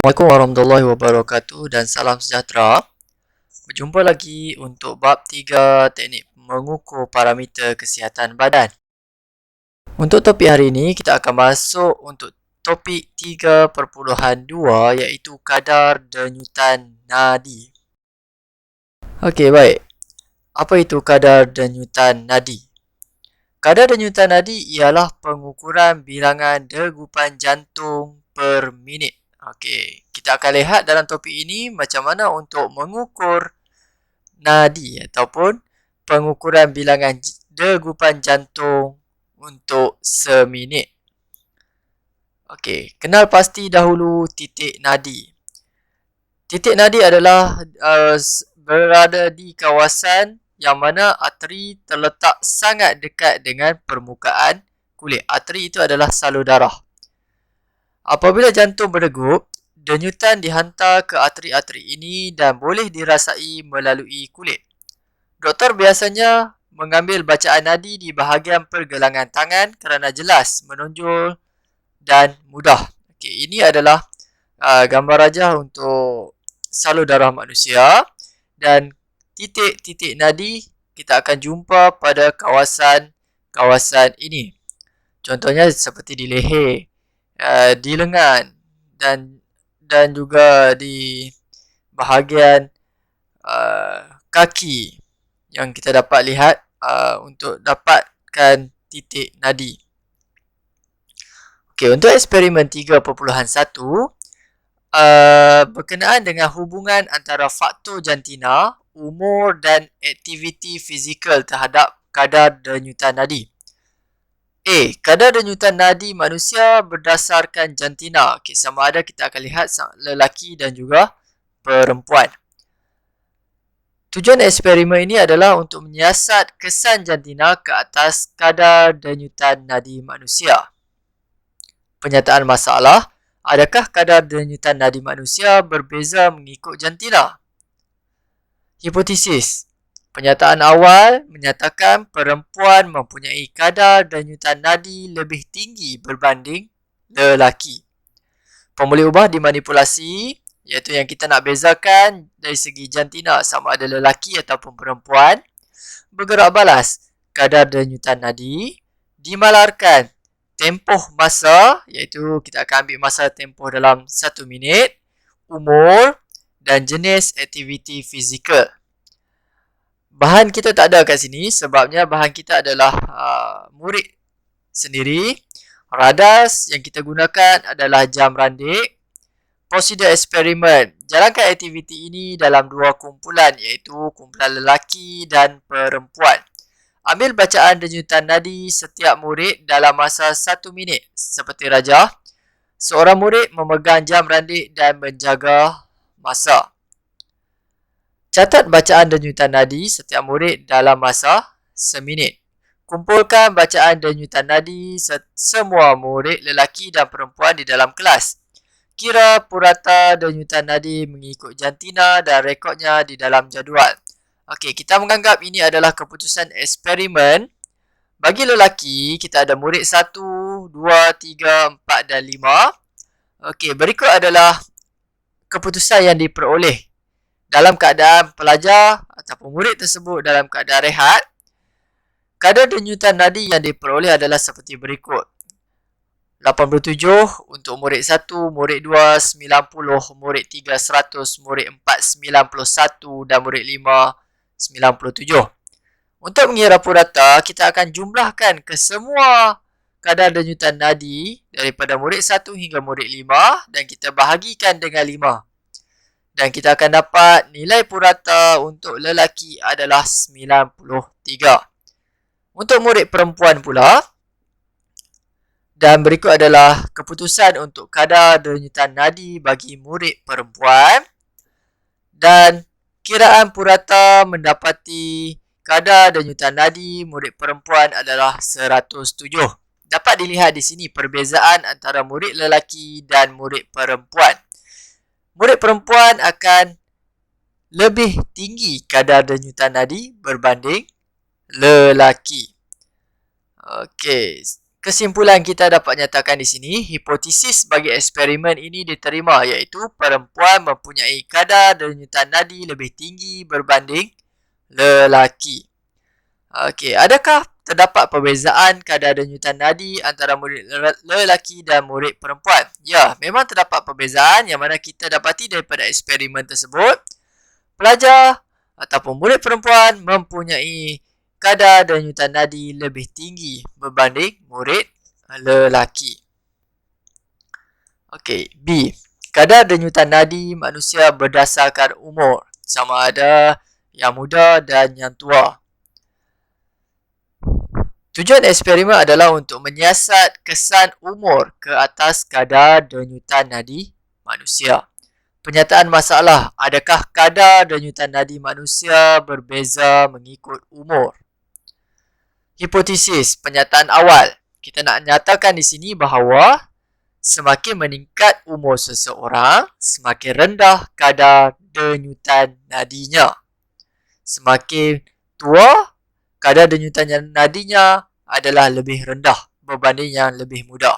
Assalamualaikum warahmatullahi wabarakatuh dan salam sejahtera. Berjumpa lagi untuk bab 3 teknik mengukur parameter kesihatan badan. Untuk topik hari ini kita akan masuk untuk topik 3.2 iaitu kadar denyutan nadi. Okey, baik. Apa itu kadar denyutan nadi? Kadar denyutan nadi ialah pengukuran bilangan degupan jantung per minit. Okey, kita akan lihat dalam topik ini macam mana untuk mengukur nadi ataupun pengukuran bilangan degupan jantung untuk seminit. Okey, kenal pasti dahulu titik nadi. Titik nadi adalah berada di kawasan yang mana arteri terletak sangat dekat dengan permukaan kulit. Arteri itu adalah salur darah. Apabila jantung berdegup, denyutan dihantar ke arteri-arteri ini dan boleh dirasai melalui kulit. Doktor biasanya mengambil bacaan nadi di bahagian pergelangan tangan kerana jelas, menonjol dan mudah. Okey, ini adalah gambar rajah untuk salur darah manusia dan titik-titik nadi kita akan jumpa pada kawasan ini. Contohnya seperti di leher, di lengan dan juga di bahagian kaki yang kita dapat lihat untuk dapatkan titik nadi. Okey, untuk eksperimen 3.1 berkenaan dengan hubungan antara faktor jantina, umur dan aktiviti fizikal terhadap kadar denyutan nadi. Kadar denyutan nadi manusia berdasarkan jantina. Okey, sama ada kita akan lihat lelaki dan juga perempuan. Tujuan eksperimen ini adalah untuk menyiasat kesan jantina ke atas kadar denyutan nadi manusia. Penyataan masalah, adakah kadar denyutan nadi manusia berbeza mengikut jantina? Hipotesis. Penyataan awal menyatakan perempuan mempunyai kadar denyutan nadi lebih tinggi berbanding lelaki. Pemboleh ubah dimanipulasi, iaitu yang kita nak bezakan dari segi jantina sama ada lelaki ataupun perempuan. Bergerak balas, kadar denyutan nadi dimalarkan tempoh masa, iaitu kita akan ambil masa tempoh dalam 1 minit, umur dan jenis aktiviti fizikal. Bahan kita tak ada kat sini sebabnya bahan kita adalah murid sendiri. Radas yang kita gunakan adalah jam randik. Prosedur eksperimen. Jalankan aktiviti ini dalam 2 kumpulan iaitu kumpulan lelaki dan perempuan. Ambil bacaan denyutan nadi setiap murid dalam masa 1 minit. Seperti rajah, seorang murid memegang jam randik dan menjaga masa. Catat bacaan denyutan nadi setiap murid dalam masa seminit. Kumpulkan bacaan denyutan nadi semua murid lelaki dan perempuan di dalam kelas. Kira purata denyutan nadi mengikut jantina dan rekodnya di dalam jadual. Okey, kita menganggap ini adalah keputusan eksperimen. Bagi lelaki, kita ada murid 1, 2, 3, 4 dan 5. Okey, berikut adalah keputusan yang diperoleh. Dalam keadaan pelajar ataupun murid tersebut dalam keadaan rehat, kadar denyutan nadi yang diperoleh adalah seperti berikut. 87 untuk murid 1, murid 2, 90, murid 3, 100, murid 4, 91 dan murid 5, 97. Untuk mengira purata, kita akan jumlahkan ke semua kadar denyutan nadi daripada murid 1 hingga murid 5 dan kita bahagikan dengan 5. Dan kita akan dapat nilai purata untuk lelaki adalah 93. Untuk murid perempuan pula, dan berikut adalah keputusan untuk kadar denyutan nadi bagi murid perempuan. Dan kiraan purata mendapati kadar denyutan nadi murid perempuan adalah 107. Dapat dilihat di sini perbezaan antara murid lelaki dan murid perempuan. Murid perempuan akan lebih tinggi kadar denyutan nadi berbanding lelaki. Okey, Kesimpulan kita dapat nyatakan di sini, hipotesis bagi eksperimen ini diterima iaitu perempuan mempunyai kadar denyutan nadi lebih tinggi berbanding lelaki. Okey, adakah terdapat perbezaan kadar denyutan nadi antara murid lelaki dan murid perempuan? Ya, memang terdapat perbezaan yang mana kita dapati daripada eksperimen tersebut. Pelajar ataupun murid perempuan mempunyai kadar denyutan nadi lebih tinggi berbanding murid lelaki. Okey, B. Kadar denyutan nadi manusia berdasarkan umur, sama ada yang muda dan yang tua. Tujuan eksperimen adalah untuk menyiasat kesan umur ke atas kadar denyutan nadi manusia. Penyataan masalah, adakah kadar denyutan nadi manusia berbeza mengikut umur? Hipotesis, penyataan awal. Kita nak nyatakan di sini bahawa semakin meningkat umur seseorang, semakin rendah kadar denyutan nadinya. Semakin tua, kadar denyutan nadinya adalah lebih rendah berbanding yang lebih muda.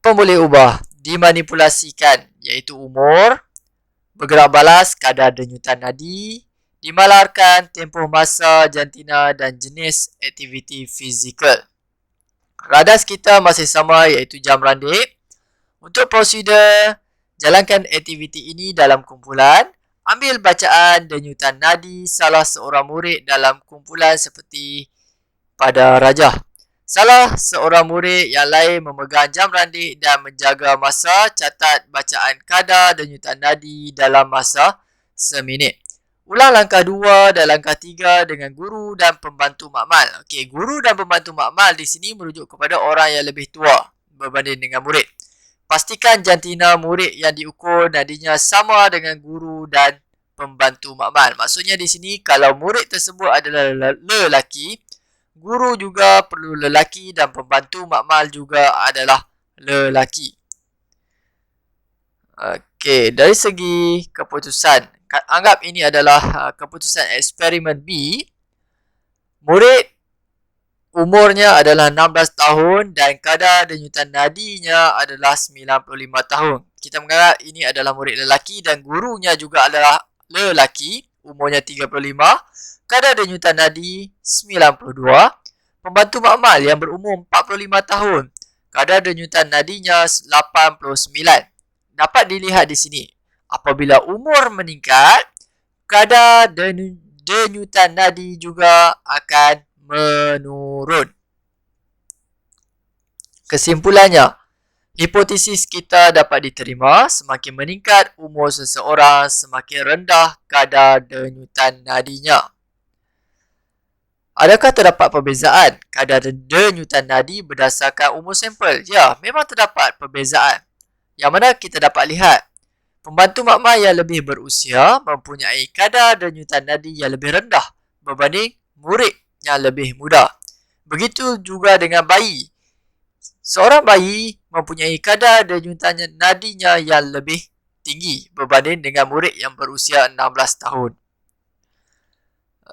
Pemboleh ubah dimanipulasikan iaitu umur, bergerak balas kadar denyutan nadi, dimalarkan tempoh masa jantina dan jenis aktiviti fizikal. Radas kita masih sama iaitu jam randik. Untuk prosedur, jalankan aktiviti ini dalam kumpulan. Ambil bacaan denyutan nadi salah seorang murid dalam kumpulan seperti pada rajah. Salah seorang murid yang lain memegang jam randik dan menjaga masa. Catat bacaan kadar denyutan nadi dalam masa seminit. Ulang langkah 2 dan langkah 3 dengan guru dan pembantu makmal. Okey, guru dan pembantu makmal di sini merujuk kepada orang yang lebih tua berbanding dengan murid. Pastikan jantina murid yang diukur nadinya sama dengan guru dan pembantu makmal. Maksudnya di sini kalau murid tersebut adalah lelaki, guru juga perlu lelaki dan pembantu makmal juga adalah lelaki. Okey, dari segi keputusan, anggap ini adalah keputusan eksperimen B. Murid umurnya adalah 16 tahun dan kadar denyutan nadinya adalah 95 tahun. Kita menganggap ini adalah murid lelaki dan gurunya juga adalah lelaki, umurnya 35, kadar denyutan nadi 92. Pembantu makmal yang berumur 45 tahun, kadar denyutan nadinya 89. Dapat dilihat di sini, apabila umur meningkat, kadar denyutan nadi juga akan menurun. Kesimpulannya, hipotesis kita dapat diterima semakin meningkat umur seseorang, semakin rendah kadar denyutan nadinya. Adakah terdapat perbezaan kadar denyutan nadi berdasarkan umur sampel? Ya, memang terdapat perbezaan. Yang mana kita dapat lihat, pembantu makmal yang lebih berusia mempunyai kadar denyutan nadi yang lebih rendah berbanding murid yang lebih muda. Begitu juga dengan bayi. Seorang bayi mempunyai kadar denyutan nadinya yang lebih tinggi berbanding dengan murid yang berusia 16 tahun.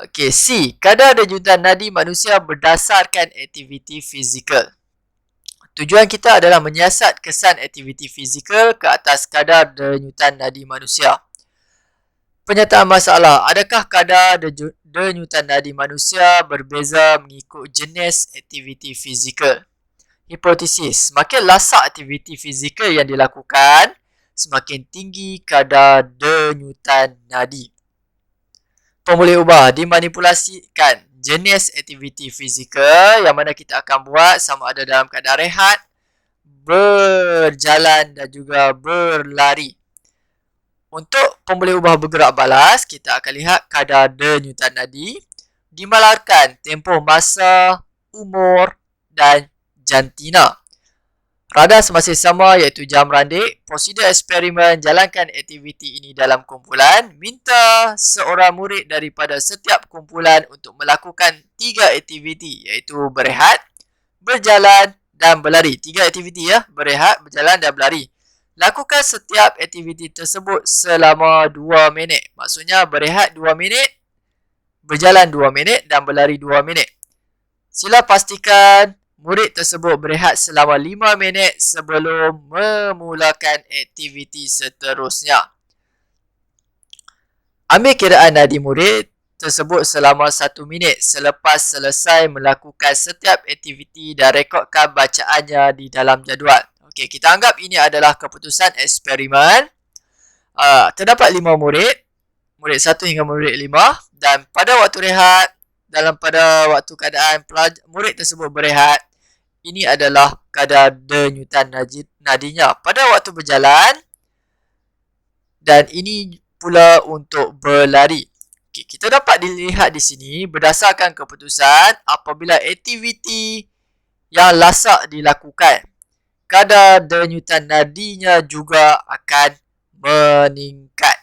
Okey, C. Kadar denyutan nadi manusia berdasarkan aktiviti fizikal. Tujuan kita adalah menyiasat kesan aktiviti fizikal ke atas kadar denyutan nadi manusia. Penyataan masalah, adakah kadar denyutan nadi manusia berbeza mengikut jenis aktiviti fizikal? Hipotesis, semakin lasak aktiviti fizikal yang dilakukan, semakin tinggi kadar denyutan nadi. Pemboleh ubah dimanipulasikan jenis aktiviti fizikal yang mana kita akan buat sama ada dalam keadaan rehat, berjalan dan juga berlari. Untuk pemboleh ubah bergerak balas, kita akan lihat kadar denyutan nadi, dimalarkan tempoh masa, umur dan jantina. Radas masih sama iaitu jam randik. Prosedur eksperimen, jalankan aktiviti ini dalam kumpulan. Minta seorang murid daripada setiap kumpulan untuk melakukan 3 aktiviti iaitu berehat, berjalan dan berlari. 3 aktiviti ya, berehat, berjalan dan berlari. Lakukan setiap aktiviti tersebut selama 2 minit. Maksudnya berehat 2 minit, berjalan 2 minit dan berlari 2 minit. Sila pastikan murid tersebut berehat selama 5 minit sebelum memulakan aktiviti seterusnya. Ambil kiraan nadi murid tersebut selama 1 minit selepas selesai melakukan setiap aktiviti dan rekodkan bacaannya di dalam jadual. Okey, kita anggap ini adalah keputusan eksperimen. Terdapat 5 murid, murid 1 hingga murid 5, dan pada waktu rehat, pada waktu keadaan murid tersebut berehat, ini adalah kadar denyutan nadinya pada waktu berjalan, dan ini pula untuk berlari. Okay, kita dapat dilihat di sini berdasarkan keputusan apabila aktiviti yang lasak dilakukan, kadar denyutan nadinya juga akan meningkat.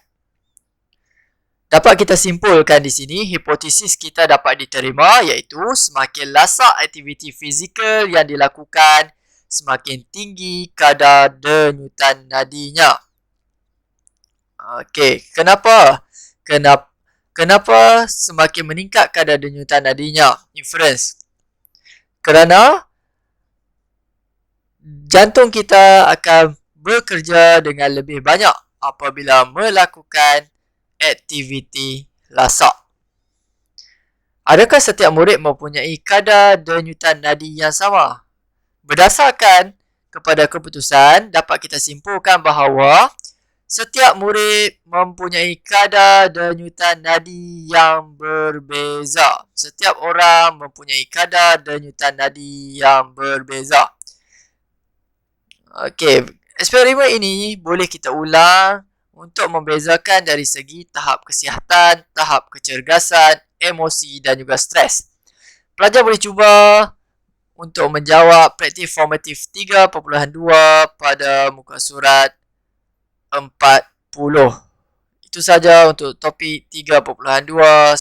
Dapat kita simpulkan di sini, hipotesis kita dapat diterima iaitu semakin lasak aktiviti fizikal yang dilakukan, semakin tinggi kadar denyutan nadinya. Okey, kenapa semakin meningkat kadar denyutan nadinya? Inference. Kerana jantung kita akan bekerja dengan lebih banyak apabila melakukan aktiviti lasak. Adakah setiap murid mempunyai kadar denyutan nadi yang sama? Berdasarkan kepada keputusan, dapat kita simpulkan bahawa setiap murid mempunyai kadar denyutan nadi yang berbeza. Setiap orang mempunyai kadar denyutan nadi yang berbeza. Okey, eksperimen ini boleh kita ulang untuk membezakan dari segi tahap kesihatan, tahap kecergasan, emosi dan juga stres. Pelajar boleh cuba untuk menjawab praktik formatif 3.2 pada muka surat 40. Itu saja untuk topik 3.2.